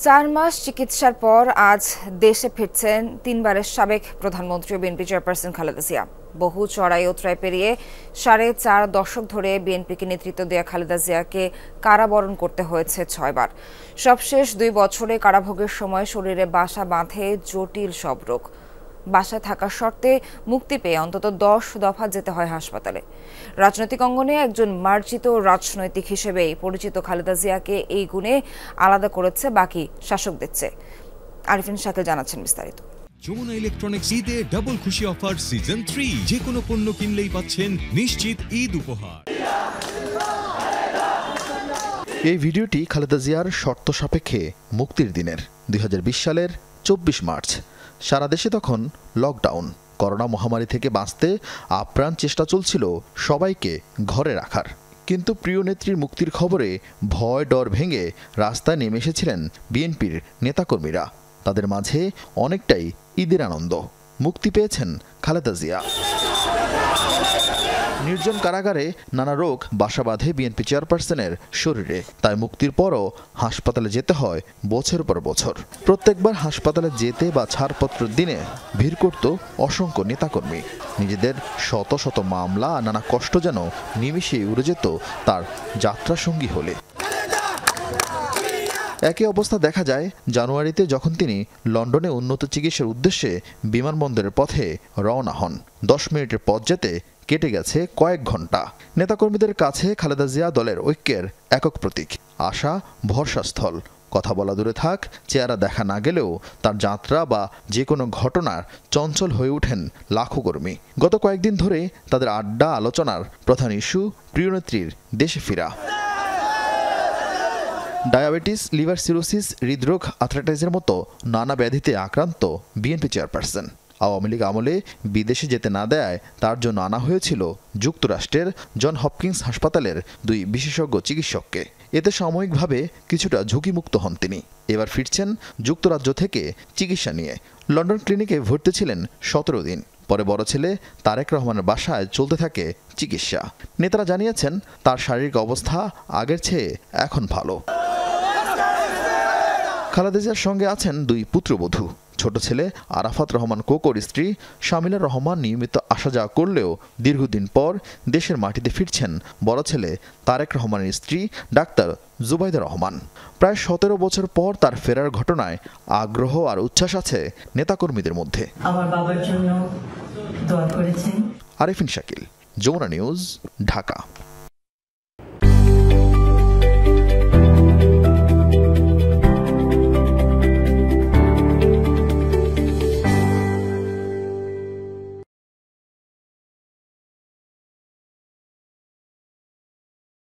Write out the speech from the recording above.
4 মাস চিকিৎসার পর আজ দেশে ফিরছেন 3 বারের সাবেক প্রধানমন্ত্রী ও বিএনপি চেয়ারপারসন খালেদা জিয়া। বহু চড়াই উতরাই পেরিয়ে 4.5 দশক ধরে বিএনপিকে নেতৃত্ব দেওয়া খালেদা জিয়াকে কারাবরণ করতে হয়েছে 6 বার। সবশেষ 2 বছরে কারাভোগের সময় শরীরে বাসা বাঁধে জটিল সব রোগ। বাসায় থাকার শর্তে মুক্তি পেয়ে অন্তত 10 দফা যেতে হয় হাসপাতালে। রাজনৈতিক অঙ্গনে একজন মার্জিত রাজনৈতিক হিসেবেই পরিচিত খালেদা জিয়াকে এই গুণে আলাদা করেছে বাকি শাসকদের চেয়ে। আরিফিন শাকিল জানাচ্ছেন বিস্তারিত। যমুনা ইলেকট্রনিক্স ঈদে ডাবল খুশি অফার সিজন 3, যে কোনো পণ্য কিনলেই পাচ্ছেন নিশ্চিত ঈদ উপহার। এই ভিডিওটি খালেদা জিয়ার শর্ত সাপেক্ষে মুক্তির দিনের 2020 সালের 24 মার্চ। সারা দেশে তখন লকডাউন। করোনা মহামারী থেকে বাঁচতে আপ্রাণ চেষ্টা চলছিল সবাইকে ঘরে রাখার। কিন্তু প্রিয় নেত্রীর মুক্তির খবরে ভয় ডর ভেঙে রাস্তায় নেমে এসেছিলেন বিএনপির নেতাকর্মীরা। তাদের মাঝে অনেকটাই ঈদের আনন্দ। মুক্তি পেয়েছেন খালেদা জিয়া। নির্জন কারাগারে নানা রোগ বাসা বাঁধে বিএনপি চেয়ারপারসনের শরীরে। তাই মুক্তির পরও হাসপাতালে যেতে হয় বছর পর বছর। প্রত্যেকবার হাসপাতালে যেতে বা ছাড়পত্রের দিনে ভিড় করত অসংখ্য নেতাকর্মী। নিজেদের শত শত মামলা নানা কষ্ট যেন নিমিষেই উড়ে যেত তার যাত্রাসঙ্গী হলে। একই অবস্থা দেখা যায় জানুয়ারিতে, যখন তিনি লন্ডনে উন্নত চিকিৎসার উদ্দেশ্যে বিমানবন্দরের পথে রওনা হন। 10 মিনিটের পথ যেতে কেটে গেছে কয়েক ঘন্টা। নেতাকর্মীদের কাছে খালেদা জিয়া দলের ঐক্যের একক প্রতীক, আশা ভরসাস্থল। কথা বলা দূরে থাক, চেহারা দেখা না গেলেও তার যাত্রা বা যে কোনো ঘটনার চঞ্চল হয়ে ওঠেন লাখো কর্মী। গত কয়েকদিন ধরে তাদের আড্ডা আলোচনার প্রধান ইস্যু প্রিয়নেত্রীর দেশে ফেরা। ডায়াবেটিস, লিভার সিরোসিস, হৃদরোগ, আর্থ্রাইটিসের মতো নানা ব্যাধিতে আক্রান্ত বিএনপি চেয়ারপারসন। আওয়ামী লীগ আমলে বিদেশে যেতে না দেয় তার জন্য আনা হয়েছিল যুক্তরাষ্ট্রের জন হপকিন্স হাসপাতালের 2 বিশেষজ্ঞ চিকিৎসককে। এতে সাময়িকভাবে কিছুটা ঝুঁকিমুক্ত হন তিনি। এবার ফিরছেন যুক্তরাজ্য থেকে চিকিৎসা নিয়ে। লন্ডন ক্লিনিকে ভর্তি ছিলেন 17 দিন। পরে বড় ছেলে তারেক রহমানের বাসায় চলতে থাকে চিকিৎসা। নেতারা জানিয়েছেন তার শারীরিক অবস্থা আগের চেয়ে এখন ভালো। খালেদা জিয়ার সঙ্গে আছেন 2 পুত্রবধূ। ছোট ছেলে আরাফাত রহমান কোকোর স্ত্রী শামিলা রহমান নিয়মিত আসা যাওয়া করলেও দীর্ঘদিন পর দেশের মাটিতে ফিরছেন বড় ছেলে তারেক রহমানের স্ত্রী ডাক্তার জুবাইদা রহমান। প্রায় 17 বছর পর তার ফেরার ঘটনায় আগ্রহ আর উচ্ছ্বাস আছে নেতাকর্মীদের মধ্যে। আমার বাবার জন্য দোয়া করেছেন। আরিফিন শাকিল, যমুনা নিউজ, ঢাকা।